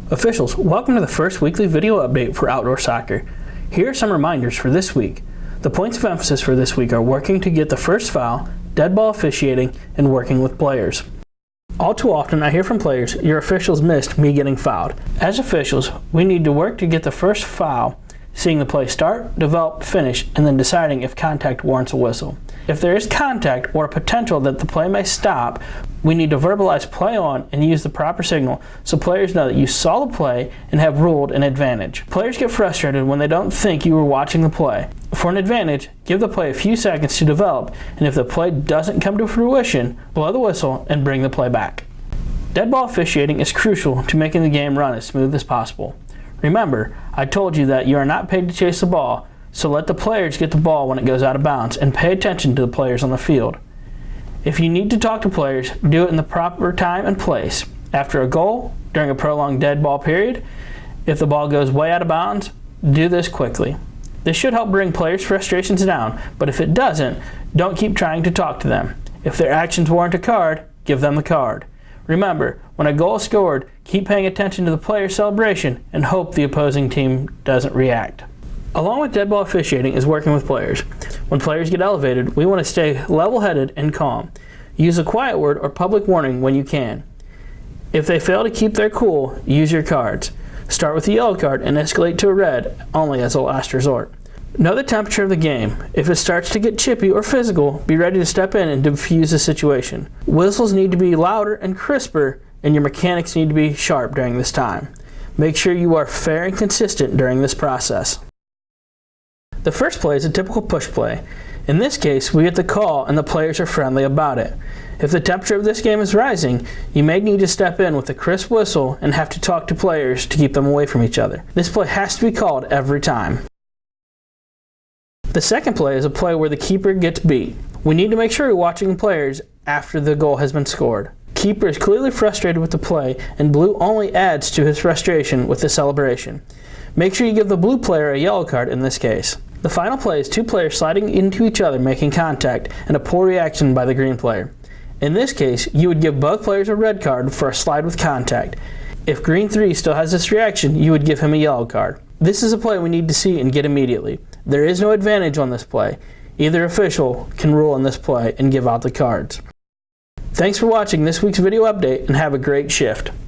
Officials, welcome to the first weekly video update for outdoor soccer. Here are some reminders for this week. The points of emphasis for this week are working to get the first foul, dead ball officiating, and working with players. All too often I hear from players, your officials missed me getting fouled. As officials, we need to work to get the first foul, seeing the play start, develop, finish, and then deciding if contact warrants a whistle. If there is contact or potential that the play may stop, we need to verbalize play on and use the proper signal so players know that you saw the play and have ruled an advantage. Players get frustrated when they don't think you were watching the play. For an advantage, give the play a few seconds to develop, and if the play doesn't come to fruition, blow the whistle and bring the play back. Dead ball officiating is crucial to making the game run as smooth as possible. Remember, I told you that you are not paid to chase the ball, so let the players get the ball when it goes out of bounds and pay attention to the players on the field. If you need to talk to players, do it in the proper time and place. After a goal, during a prolonged dead ball period, if the ball goes way out of bounds, do this quickly. This should help bring players' frustrations down, but if it doesn't, don't keep trying to talk to them. If their actions warrant a card, give them the card. Remember, when a goal is scored, keep paying attention to the player's celebration and hope the opposing team doesn't react. Along with dead ball officiating is working with players. When players get elevated, we want to stay level-headed and calm. Use a quiet word or public warning when you can. If they fail to keep their cool, use your cards. Start with a yellow card and escalate to a red, only as a last resort. Know the temperature of the game. If it starts to get chippy or physical, be ready to step in and defuse the situation. Whistles need to be louder and crisper, and your mechanics need to be sharp during this time. Make sure you are fair and consistent during this process. The first play is a typical push play. In this case, we get the call and the players are friendly about it. If the temperature of this game is rising, you may need to step in with a crisp whistle and have to talk to players to keep them away from each other. This play has to be called every time. The second play is a play where the keeper gets beat. We need to make sure we're watching the players after the goal has been scored. Keeper is clearly frustrated with the play, and blue only adds to his frustration with the celebration. Make sure you give the blue player a yellow card in this case. The final play is two players sliding into each other making contact and a poor reaction by the green player. In this case, you would give both players a red card for a slide with contact. If green 3 still has this reaction, you would give him a yellow card. This is a play we need to see and get immediately. There is no advantage on this play. Either official can rule on this play and give out the cards. Thanks for watching this week's video update and have a great shift.